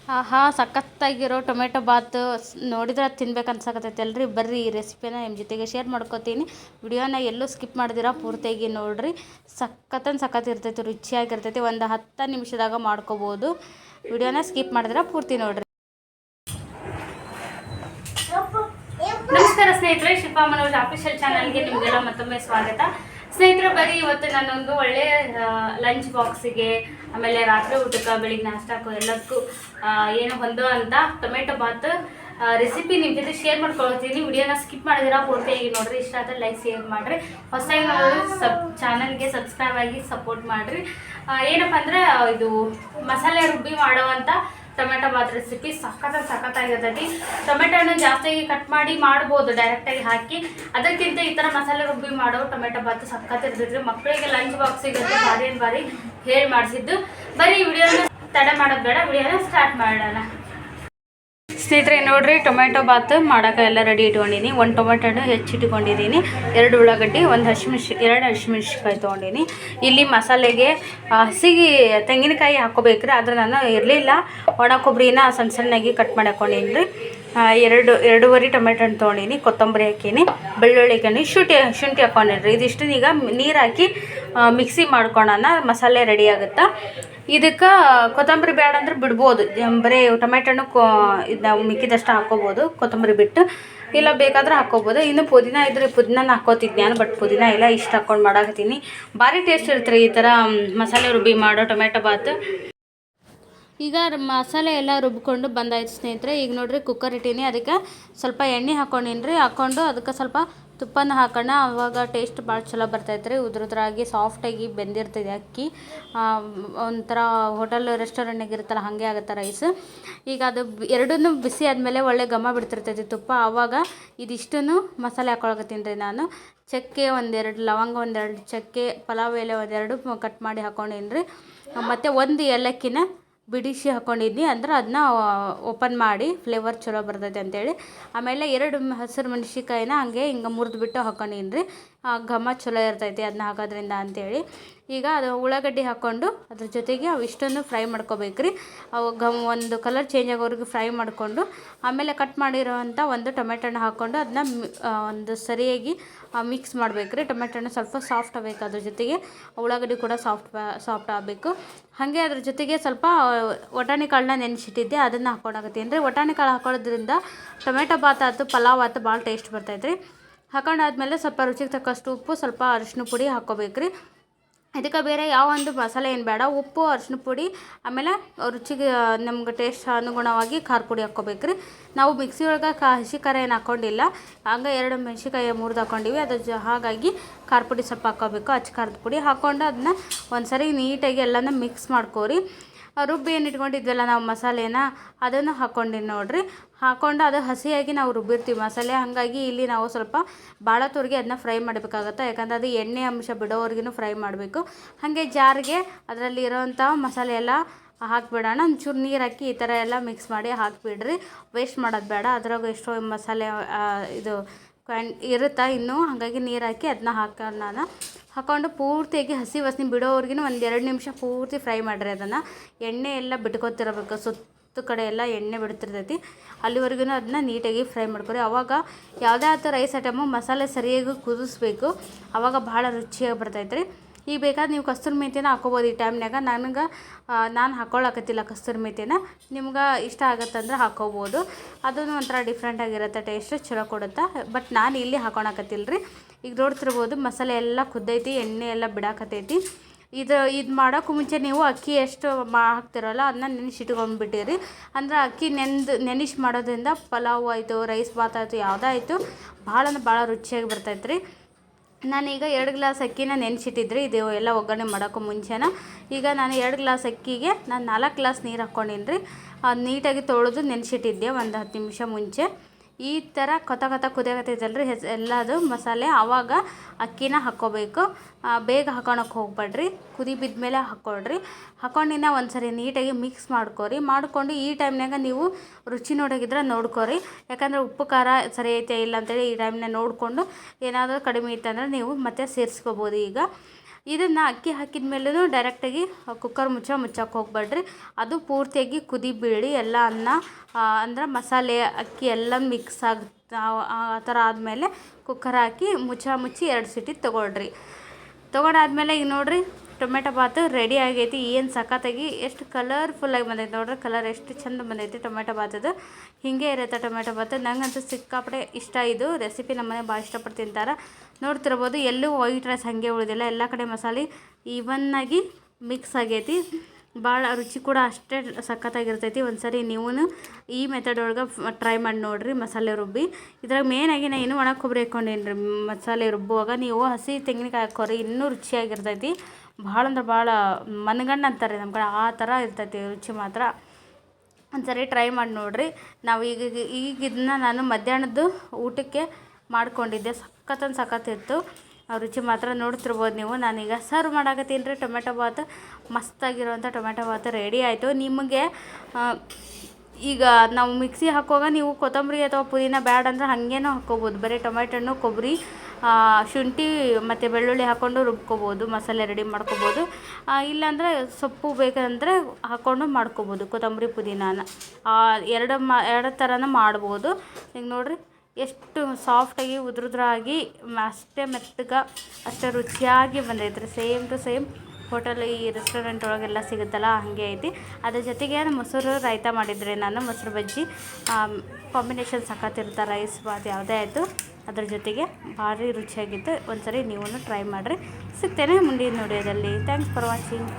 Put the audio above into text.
ಆಹಾ ಸಖತ್ತಾಗಿರೋ ಟೊಮೆಟೊ ಬಾತ್ ನೋಡಿದ್ರೆ ತಿನ್ಬೇಕು ಅನ್ಸಕತ್ತೈತೆ ಅಲ್ರಿ. ಬರ್ರಿ ಈ ರೆಸಿಪಿನ ನಿಮ್ಮ ಜೊತೆಗೆ ಶೇರ್ ಮಾಡ್ಕೋತೀನಿ. ವಿಡಿಯೋನ ಎಲ್ಲೂ ಸ್ಕಿಪ್ ಮಾಡಿದಿರ ಪೂರ್ತಿಯಾಗಿ ನೋಡ್ರಿ. ಸಖತ್ ಇರ್ತೈತಿ, ರುಚಿಯಾಗಿರ್ತೈತಿ. ಒಂದು 10 ನಿಮಿಷದಾಗ ಮಾಡ್ಕೋಬೋದು. ವಿಡಿಯೋನ ಸ್ಕಿಪ್ ಮಾಡಿದ್ರೆ ಪೂರ್ತಿ ನೋಡ್ರಿ. ನಮಸ್ಕಾರ ಸ್ನೇಹಿತರೆ, ಶಿಲ್ಪಾ ಮನೋಜ್ ಆಫಿಷಿಯಲ್ ಚಾನಲ್ಗೆ ನಿಮಗೆಲ್ಲ ಮತ್ತೊಮ್ಮೆ ಸ್ವಾಗತ. ಸ್ನೇಹಿತರೆ, ಬರೀ ಇವತ್ತು ನಾನೊಂದು ಒಳ್ಳೆಯ ಲಂಚ್ ಬಾಕ್ಸಿಗೆ, ಆಮೇಲೆ ರಾತ್ರಿ ಊಟಕ್ಕೆ, ಬೆಳಿಗ್ಗೆ ನಾಷ್ಟಕ್ಕೂ ಎಲ್ಲದಕ್ಕೂ ಏನು ಹೊಂದೋ ಅಂತ ಟೊಮೆಟೊ ಬಾತ್ ರೆಸಿಪಿ ನಿಮ್ಮ ಜೊತೆ ಶೇರ್ ಮಾಡ್ಕೊಳ್ತೀನಿ. ವಿಡಿಯೋನ ಸ್ಕಿಪ್ ಮಾಡಿದಿರ ಪೂರ್ತಿಯಾಗಿ ನೋಡ್ರಿ. ಇಷ್ಟ ಆದರೆ ಲೈಕ್ ಶೇರ್ ಮಾಡಿರಿ. ಹೊಸದಾಗಿ ನೋಡಿದ್ರೆ ಚಾನಲ್ಗೆ ಸಬ್ಸ್ಕ್ರೈಬ್ ಆಗಿ ಸಪೋರ್ಟ್ ಮಾಡಿರಿ. ಏನಪ್ಪ ಅಂದರೆ ಇದು ಮಸಾಲೆ ರುಬ್ಬಿ ಮಾಡುವಂಥ ಟೊಮೆಟೊ ಬಾತ್ ರೆಸಿಪಿ ಸಖತ್ತಾಗಿರ್ತೈತಿ. ಟೊಮೆಟೊನ ಜಾಸ್ತಿಯಾಗಿ ಕಟ್ ಮಾಡಿ ಮಾಡ್ಬೋದು ಡೈರೆಕ್ಟಾಗಿ ಹಾಕಿ. ಅದಕ್ಕಿಂತ ಈ ಥರ ಮಸಾಲೆ ರುಬ್ಬಿ ಮಾಡೋ ಟೊಮೆಟೊ ಬಾತ್ ಸಖತ್ತಿರ್ತೈತಿ. ಮಕ್ಕಳಿಗೆ ಲಂಚ್ ಬಾಕ್ಸಿಗೆ ಬಾರಿ ಹೇಳಿ ಮಾಡಿಸಿದ್ದು. ಬರೀ ವಿಡಿಯೋನ ತಡ ಮಾಡೋದು ಬೇಡ, ವಿಡಿಯೋನ ಸ್ಟಾರ್ಟ್ ಮಾಡೋಣ. ಸ್ನೇಹಿತರೆ ನೋಡ್ರಿ, ಟೊಮೆಟೊ ಬಾತ್ ಮಾಡೋಕೆ ಎಲ್ಲ ರೆಡಿ ಇಟ್ಕೊಂಡಿನಿ. 1 ಟೊಮೆಟೊ ಹೆಚ್ಚಿಟ್ಕೊಂಡಿದ್ದೀನಿ, 2 ಉಳ್ಳಾಗಡ್ಡಿ, 2 ಹಸಿಮೆಣ್ಸಿನ್ಕಾಯಿ ತೊಗೊಂಡಿನಿ. ಇಲ್ಲಿ ಮಸಾಲೆಗೆ ಹಸಿಗೆ ತೆಂಗಿನಕಾಯಿ ಹಾಕೋಬೇಕ್ರಿ. ಆದರೆ ನಾನು ಇರಲಿಲ್ಲ, ಒಣ ಕೊಬ್ಬರಿನ ಸಣ್ಣಗೆ ಕಟ್ ಮಾಡಿ ಹಾಕೊಂಡಿನಿ ರೀ. 2 ಟೊಮೆಟೊ ಹಣ್ಣು ತೊಗೊಂಡಿನಿ, ಕೊತ್ತಂಬರಿ ಹಾಕೀನಿ, ಬೆಳ್ಳುಳ್ಳಿ ಹಾಕೀನಿ, ಶುಂಠಿ ಹಾಕೊಂಡಿನಿ. ಇದಿಷ್ಟು ಈಗ ನೀರು ಹಾಕಿ ಮಿಕ್ಸಿ ಮಾಡ್ಕೊಳ್ಳೋಣ. ಮಸಾಲೆ ರೆಡಿ ಆಗುತ್ತಾ. ಇದಕ್ಕೆ ಕೊತ್ತಂಬರಿ ಬೇಡ ಅಂದ್ರೆ ಬಿಡ್ಬೋದು, ಬರೀ ಟೊಮೆಟೊನು ಇದು ಮಿಕ್ಕಿದಷ್ಟು ಹಾಕ್ಕೋಬೋದು, ಕೊತ್ತಂಬರಿ ಬಿಟ್ಟು. ಇಲ್ಲ ಬೇಕಾದ್ರೆ ಹಾಕ್ಕೋಬೋದು. ಇನ್ನು ಪುದೀನ ಇದ್ರೆ ಪುದೀನ ಹಾಕ್ಕೋತಿದ್ದೆ ನಾನು, ಬಟ್ ಪುದೀನ ಇಲ್ಲ, ಇಷ್ಟು ಹಾಕ್ಕೊಂಡು ಮಾಡಾಕತ್ತೀನಿ. ಭಾರಿ ಟೇಸ್ಟ್ ಇರ್ತಾರೆ ಈ ಥರ ಮಸಾಲೆ ರುಬ್ಬಿ ಮಾಡೋ ಟೊಮೆಟೊ ಬಾತ್. ಈಗ ಮಸಾಲೆ ಎಲ್ಲ ರುಬ್ಕೊಂಡು ಬಂದಾಯ್ತು ಸ್ನೇಹಿತರೆ. ಈಗ ನೋಡ್ರಿ, ಕುಕ್ಕರ್ ಇಟ್ಟೀನಿ, ಅದಕ್ಕೆ ಸ್ವಲ್ಪ ಎಣ್ಣೆ ಹಾಕ್ಕೊಂಡಿನಿ. ಹಾಕ್ಕೊಂಡು ಅದಕ್ಕೆ ಸ್ವಲ್ಪ ತುಪ್ಪನ ಹಾಕೋಣ. ಆವಾಗ ಟೇಸ್ಟ್ ಭಾಳ ಚಲೋ ಬರ್ತೈತೆ. ಉದ್ರಾಗಿ ಸಾಫ್ಟಾಗಿ ಬೆಂದಿರ್ತದೆ ಅಕ್ಕಿ. ಒಂಥರ ಹೋಟೆಲ್ ರೆಸ್ಟೋರೆಂಟ್ನಾಗ ಇರುತ್ತಲ್ಲ ಹಾಗೆ ಆಗುತ್ತೆ ರೈಸ್. ಈಗ ಅದು ಎರಡನ್ನೂ ಬಿಸಿ ಆದಮೇಲೆ ಒಳ್ಳೆ ಘಮ ಬಿಡ್ತಿರ್ತೈತಿ ತುಪ್ಪ. ಆವಾಗ ಇದಿಷ್ಟನ್ನು ಮಸಾಲೆ ಹಾಕೊಳಕತ್ತೀನಿ ರೀ ನಾನು. ಚಕ್ಕೆ 1-2 ಲವಂಗ, 1-2 ಚಕ್ಕೆ, ಪಲಾವ್ ಎಲೆ 1-2 ಕಟ್ ಮಾಡಿ ಹಾಕೊಂಡೀನಿ ರೀ. ಮತ್ತು 1 ಏಲಕ್ಕಿನ ಬಿಡಿಸಿ ಹಾಕ್ಕೊಂಡಿದ್ನಿ, ಅಂದ್ರೆ ಅದನ್ನ ಓಪನ್ ಮಾಡಿ ಫ್ಲೇವರ್ ಚಲೋ ಬರ್ತೈತೆ ಅಂತೇಳಿ. ಆಮೇಲೆ 2 ಹಸಿರು ಮೆಣಸಿನ್ಕಾಯಿನ ಹಿಂಗೆ ಮುರಿದ್ಬಿಟ್ಟು ಹಾಕ್ಕೊಂಡಿನಿ ರೀ. ಘಮ ಚಲೋ ಇರ್ತೈತಿ ಅದನ್ನ ಹಾಕೋದ್ರಿಂದ ಅಂಥೇಳಿ. ಈಗ ಅದು ಉಳ್ಳಾಗಡ್ಡಿ ಹಾಕ್ಕೊಂಡು ಅದ್ರ ಜೊತೆಗೆ ಅವಿಷ್ಟನ್ನು ಫ್ರೈ ಮಾಡ್ಕೋಬೇಕ್ರಿ. ಅವು ಒಂದು ಕಲರ್ ಚೇಂಜ್ ಆಗೋವರೆಗೂ ಫ್ರೈ ಮಾಡಿಕೊಂಡು, ಆಮೇಲೆ ಕಟ್ ಮಾಡಿರೋವಂಥ 1 ಟೊಮೆಟೊನ ಹಾಕ್ಕೊಂಡು ಅದನ್ನ ಒಂದು ಸರಿಯಾಗಿ ಮಿಕ್ಸ್ ಮಾಡಬೇಕ್ರಿ. ಟೊಮೆಟೊನ ಸ್ವಲ್ಪ ಸಾಫ್ಟ್ ಆಗಬೇಕು, ಅದ್ರ ಜೊತೆಗೆ ಉಳ್ಳಾಗಡ್ಡಿ ಕೂಡ ಸಾಫ್ಟ್ ಆಗಬೇಕು. ಹಾಗೆ ಅದ್ರ ಜೊತೆಗೆ ಸ್ವಲ್ಪ ವಟಾಣಿ ಕಾಳನ್ನ ನೆನೆಸಿಟ್ಟಿದ್ದೆ, ಅದನ್ನು ಹಾಕ್ಕೊಳಕತ್ತೀನಿ ರೀ. ವಟಾಣಿ ಕಾಳು ಹಾಕೊಳ್ಳೋದ್ರಿಂದ ಟೊಮೆಟೊ ಬಾತ್ ಆಯ್ತು, ಪಲಾವ್ ಆಯ್ತು, ಭಾಳ ಟೇಸ್ಟ್ ಬರ್ತೈತೆ ರೀ. ಹಾಕೊಂಡಾದ್ಮೇಲೆ ಸ್ವಲ್ಪ ರುಚಿಗೆ ತಕ್ಕಷ್ಟು ಉಪ್ಪು, ಸ್ವಲ್ಪ ಅರಿಶಿನ ಪುಡಿ ಹಾಕ್ಕೋಬೇಕ್ರಿ. ಇದಕ್ಕೆ ಬೇರೆ ಯಾವ ಒಂದು ಮಸಾಲೆ ಏನು ಬೇಡ, ಉಪ್ಪು, ಅರಿಶಿನ ಪುಡಿ, ಆಮೇಲೆ ರುಚಿಗೆ ನಮ್ಗೆ ಟೇಸ್ಟ್ ಅನುಗುಣವಾಗಿ ಖಾರ ಪುಡಿ ಹಾಕ್ಕೋಬೇಕ್ರಿ. ನಾವು ಮಿಕ್ಸಿ ಒಳಗೆ ಹಸಿ ಖಾರ ಏನು ಹಾಕ್ಕೊಂಡಿಲ್ಲ, ಹಂಗೆ 2 ಮೆಣಸಿನ್ಕಾಯಿ ಮುರಿದು ಹಾಕ್ಕೊಂಡಿವಿ. ಹಾಗಾಗಿ ಖಾರ ಪುಡಿ ಸ್ವಲ್ಪ ಹಾಕ್ಕೋಬೇಕು, ಅಚ್ಚ ಖಾರದ ಪುಡಿ ಹಾಕ್ಕೊಂಡು ಅದನ್ನ ಒಂದು ಸರಿ ನೀಟಾಗಿ ಎಲ್ಲನೂ ಮಿಕ್ಸ್ ಮಾಡ್ಕೋರಿ. ರುಬ್ಬಿ ಏನು ಇಟ್ಕೊಂಡಿದ್ವಲ್ಲ ನಾವು ಮಸಾಲೆನ, ಅದನ್ನು ಹಾಕ್ಕೊಂಡಿನಿ ನೋಡಿರಿ. ಹಾಕ್ಕೊಂಡು ಅದು ಹಸಿಯಾಗಿ ನಾವು ರುಬ್ಬಿರ್ತೀವಿ ಮಸಾಲೆ. ಹಾಗಾಗಿ ಇಲ್ಲಿ ನಾವು ಸ್ವಲ್ಪ ಭಾಳತ್ತವರೆಗೆ ಅದನ್ನ ಫ್ರೈ ಮಾಡಬೇಕಾಗತ್ತೆ, ಯಾಕಂದರೆ ಅದು ಎಣ್ಣೆ ಅಂಶ ಬಿಡೋವರೆಗೂ ಫ್ರೈ ಮಾಡಬೇಕು. ಹಾಗೆ ಜಾರಿಗೆ ಅದರಲ್ಲಿ ಇರೋವಂಥ ಮಸಾಲೆ ಎಲ್ಲ ಹಾಕಿಬಿಡೋಣ. ಒಂಚೂರು ನೀರು ಹಾಕಿ ಈ ಥರ ಎಲ್ಲ ಮಿಕ್ಸ್ ಮಾಡಿ ಹಾಕಿಬಿಡ್ರಿ. ವೇಸ್ಟ್ ಮಾಡೋದು ಬೇಡ, ಅದ್ರಾಗ ಎಷ್ಟೋ ಮಸಾಲೆ ಇದು ಇರುತ್ತಾ ಇನ್ನೂ. ಹಾಗಾಗಿ ನೀರು ಹಾಕಿ ಅದನ್ನ ಹಾಕ್ಕೊಂಡು ಪೂರ್ತಿಯಾಗಿ ಹಸಿ ವಾಸನೆ ಬಿಡೋವರೆಗೂ 1-2 ನಿಮಿಷ ಪೂರ್ತಿ ಫ್ರೈ ಮಾಡಿರಿ. ಅದನ್ನು ಎಣ್ಣೆ ಎಲ್ಲ ಬಿಟ್ಕೊತಿರಬೇಕು, ಸುತ್ತ ಕಡೆ ಎಲ್ಲ ಎಣ್ಣೆ ಬಿಡ್ತಿರ್ತೈತಿ, ಅಲ್ಲಿವರೆಗೂ ಅದನ್ನ ನೀಟಾಗಿ ಫ್ರೈ ಮಾಡ್ಕೊರಿ. ಆವಾಗ ಯಾವುದೇ ಆದ ರೈಸ್ ಐಟಮು ಮಸಾಲೆ ಸರಿಯಾಗಿ ಕುದಿಸ್ಬೇಕು, ಆವಾಗ ಭಾಳ ರುಚಿಯಾಗಿ ಬರ್ತೈತೆ ರೀ. ಈಗ ಬೇಕಾದ್ರೆ ನೀವು ಕಸ್ತೂರಿ ಮೆಂತ್ಯನ ಹಾಕ್ಕೋಬೋದು ಈ ಟೈಮ್ನಾಗ. ನಾನು ಹಾಕ್ಕೊಳ್ಳಾಕತ್ತಿಲ್ಲ ಕಸ್ತೂರಿ ಮೆಂತ್ಯನ. ನಿಮ್ಗೆ ಇಷ್ಟ ಆಗತ್ತಂದ್ರೆ ಹಾಕ್ಕೋಬೋದು, ಅದನ್ನು ಒಂಥರ ಡಿಫ್ರೆಂಟಾಗಿರುತ್ತೆ, ಟೇಸ್ಟ್ ಚಲೋ ಕೊಡುತ್ತೆ. ಬಟ್ ನಾನು ಇಲ್ಲಿ ಹಾಕ್ಕೊಳಕತ್ತಿಲ್ಲ ರೀ. ಈಗ ನೋಡ್ತಿರ್ಬೋದು ಮಸಾಲೆ ಎಲ್ಲ ಕುದ್ದೈತಿ, ಎಣ್ಣೆ ಎಲ್ಲ ಬಿಡಾಕತ್ತೈತಿ. ಇದು ಮಾಡೋಕ್ಕೂ ಮುಂಚೆ ನೀವು ಅಕ್ಕಿ ಎಷ್ಟು ಹಾಕ್ತಿರಲ್ಲ ಅದನ್ನ ನೆನೆಸಿಟ್ಕೊಂಡ್ಬಿಟ್ಟಿರಿ. ಅಂದ್ರೆ ಅಕ್ಕಿ ನೆನೆಸಿ ಮಾಡೋದ್ರಿಂದ ಪಲಾವ್ ಆಯಿತು, ರೈಸ್ ಬಾತ್ ಆಯಿತು, ಯಾವುದಾಯಿತು ಭಾಳ ರುಚಿಯಾಗಿ ಬರ್ತೈತೆ ರೀ. ನಾನೀಗ 2 ಗ್ಲಾಸ್ ಅಕ್ಕಿನ ನೆನೆಸಿಟ್ಟಿದ್ರಿ, ಇದು ಎಲ್ಲ ಒಗ್ಗರಣೆ ಮಾಡೋಕ್ಕೂ ಮುಂಚೆನ. ಈಗ ನಾನು 2 ಗ್ಲಾಸ್ ಅಕ್ಕಿಗೆ ನಾನು 4 ಗ್ಲಾಸ್ ನೀರು ಹಾಕ್ಕೊಂಡಿನಿ ರೀ. ಅದು ನೀಟಾಗಿ ತೊಳೆದು ನೆನೆಸಿಟ್ಟಿದ್ದೆ ಒಂದು 10 ನಿಮಿಷ ಮುಂಚೆ. ಈ ಥರ ಕೊತ ಕುದಿಯಾಕತ್ತೈತಲ್ರಿ ಎಲ್ಲದು ಮಸಾಲೆ, ಆವಾಗ ಅಕ್ಕಿನ ಹಾಕ್ಕೋಬೇಕು. ಬೇಗ ಹಾಕೊಳಕ್ಕೆ ಹೋಗ್ಬೇಡ್ರಿ, ಕುದಿ ಬಿದ್ಮೇಲೆ ಹಾಕ್ಕೊಳ್ರಿ. ಹಾಕ್ಕೊಂಡಿನ ಒಂದು ಸರಿ ನೀಟಾಗಿ ಮಿಕ್ಸ್ ಮಾಡಿಕೊಂಡು ಈ ಟೈಮ್ನಾಗ ನೀವು ರುಚಿ ನೋಡೋಗಿದ್ರೆ ನೋಡ್ಕೊರಿ. ಯಾಕಂದರೆ ಉಪ್ಪು ಖಾರ ಸರಿ ಐತೆ ಇಲ್ಲ ಅಂತೇಳಿ ಈ ಟೈಮ್ನಾಗ ನೋಡಿಕೊಂಡು ಏನಾದರೂ ಕಡಿಮೆ ಇತ್ತಂದ್ರೆ ನೀವು ಮತ್ತೆ ಸೇರಿಸ್ಕೋಬೋದು. ಈಗ ಇದನ್ನು ಅಕ್ಕಿ ಹಾಕಿದ ಮೇಲೂ ಡೈರೆಕ್ಟಾಗಿ ಕುಕ್ಕರ್ ಮುಚ್ಚಕ್ಕೆ ಹೋಗ್ಬೇಡ್ರಿ. ಅದು ಪೂರ್ತಿಯಾಗಿ ಕುದಿ ಬೀಳಿ ಎಲ್ಲ ಅನ್ನ ಅಂದ್ರೆ ಮಸಾಲೆ ಅಕ್ಕಿ ಎಲ್ಲ ಮಿಕ್ಸ್ ಆ ಥರ ಆದಮೇಲೆ ಕುಕ್ಕರ್ ಹಾಕಿ ಮುಚ್ಚಿ 2 ಸೀಟಿ ತೊಗೊಳ್ರಿ. ತೊಗೊಂಡಾದ್ಮೇಲೆ ಈಗ ನೋಡಿರಿ ಟೊಮೆಟೊ ಬಾತು ರೆಡಿ ಆಗೈತಿ. ಏನು ಸಖತ್ತಾಗಿ ಎಷ್ಟು ಕಲರ್ಫುಲ್ಲಾಗಿ ಬಂದೈತೆ ನೋಡ್ರಿ. ಕಲರ್ ಎಷ್ಟು ಚಂದ ಬಂದೈತಿ ಟೊಮೆಟೊ ಬಾತದು. ಹೀಗೆ ಇರುತ್ತೆ ಟೊಮೆಟೊ ಬಾತು. ನಂಗಂತೂ ಸಿಕ್ಕಾಪಟ್ಟೆ ಇಷ್ಟ ಇದು ರೆಸಿಪಿ. ನಮ್ಮನೆ ಭಾಳ ಇಷ್ಟಪಟ್ಟು ತಿಂತಾರೆ. ನೋಡ್ತಿರ್ಬೋದು ಎಲ್ಲೂ ವೈಟ್ ರೈಸ್ ಹಾಗೆ ಉಳಿದಿಲ್ಲ. ಎಲ್ಲ ಕಡೆ ಮಸಾಲೆ ಈವನ್ನಾಗಿ ಮಿಕ್ಸ್ ಆಗೈತಿ. ಭಾಳ ರುಚಿ ಕೂಡ ಅಷ್ಟೇ ಸಖತ್ತಾಗಿರ್ತೈತಿ. ಒಂದು ಸರಿ ನೀವು ಈ ಮೆಥಡ್ ಒಳಗೆ ಟ್ರೈ ಮಾಡಿ ನೋಡಿರಿ ಮಸಾಲೆ ರುಬ್ಬಿ. ಇದ್ರಾಗ ಮೇನಾಗಿ ನಾನು ಇನ್ನೂ ಒಣ ಕೊಬ್ಬರಿ ಹಾಕ್ಕೊಂಡೇನಿ ರೀ ಮಸಾಲೆ ರುಬ್ಬುವಾಗ. ನೀವು ಹಸಿ ತೆಂಗಿನಕಾಯಿ ಹಾಕೋರಿ ಇನ್ನೂ ರುಚಿಯಾಗಿರ್ತೈತಿ. ಭಾಳ ಅಂದ್ರೆ ಭಾಳ ಮನಗಂಡು ಅಂತಾರೆ ನಮ್ಮ ಕಡೆ, ಆ ಥರ ಇರ್ತೈತಿ ರುಚಿ ಮಾತ್ರ. ಒಂದು ಸರಿ ಟ್ರೈ ಮಾಡಿ ನೋಡಿರಿ. ನಾವು ಈಗ ಇದನ್ನ ನಾನು ಮಧ್ಯಾಹ್ನದ್ದು ಊಟಕ್ಕೆ ಮಾಡ್ಕೊಂಡಿದ್ದೆ. ಸಖತ್ತಿತ್ತು ರುಚಿ ಮಾತ್ರ. ನೋಡ್ತಿರ್ಬೋದು ನೀವು. ನಾನೀಗ ಸರ್ವ್ ಮಾಡಾಕತ್ತೀನಿ ರೀ ಟೊಮೆಟೊ ಬಾತ್. ಮಸ್ತಾಗಿರುವಂಥ ಟೊಮೆಟೊ ಬಾತ್ ರೆಡಿ ಆಯಿತು. ನಿಮಗೆ ಈಗ ನಾವು ಮಿಕ್ಸಿ ಹಾಕುವಾಗ ನೀವು ಕೊತ್ತಂಬರಿ ಅಥವಾ ಪುದೀನ ಬ್ಯಾಡ ಅಂದ್ರೆ ಹಾಗೇನೂ ಹಾಕ್ಕೋಬೋದು. ಬರೀ ಟೊಮೆಟೊ ಹಣ್ಣು ಕೊಬ್ಬರಿ ಶುಂಠಿ ಮತ್ತು ಬೆಳ್ಳುಳ್ಳಿ ಹಾಕ್ಕೊಂಡು ರುಬ್ಕೋಬೋದು, ಮಸಾಲೆ ರೆಡಿ ಮಾಡ್ಕೋಬೋದು. ಇಲ್ಲಾಂದರೆ ಸೊಪ್ಪು ಬೇಕಂದರೆ ಹಾಕ್ಕೊಂಡು ಮಾಡ್ಕೋಬೋದು. ಕೊತ್ತಂಬರಿ ಪುದೀನಾನ ಎರಡು ಥರನೂ ಮಾಡ್ಬೋದು. ಈಗ ನೋಡಿರಿ ಎಷ್ಟು ಸಾಫ್ಟಾಗಿ ಉದುರಾಗಿ ಅಷ್ಟೇ ಮೆತ್ತಗೆ ಅಷ್ಟೇ ರುಚಿಯಾಗಿ ಬಂದೈತೆ ರೀ. ಸೇಮ್ ಟು ಸೇಮ್ ಹೋಟೆಲ್ ಈ ರೆಸ್ಟೋರೆಂಟ್ ಒಳಗೆಲ್ಲ ಸಿಗುತ್ತಲ್ಲ ಹಾಗೆ ಐತಿ. ಅದ್ರ ಜೊತೆಗೆ ಮೊಸರು ರಾಯ್ತ ಮಾಡಿದ್ರಿ ನಾನು. ಮೊಸರು ಬಜ್ಜಿ ಕಾಂಬಿನೇಷನ್ ಸಖತ್ತಿರುತ್ತೆ. ರೈಸ್ ಬಾತ್ ಯಾವುದೇ ಆಯಿತು ಅದ್ರ ಜೊತೆಗೆ ಭಾರಿ ರುಚಿಯಾಗಿತ್ತು. ಒಂದು ಸರಿ ನೀವು ಟ್ರೈ ಮಾಡಿರಿ. ಸಿಗ್ತೇನೆ ಮುಂದಿನ ವಿಡಿಯೋದಲ್ಲಿ. Thanks for watching.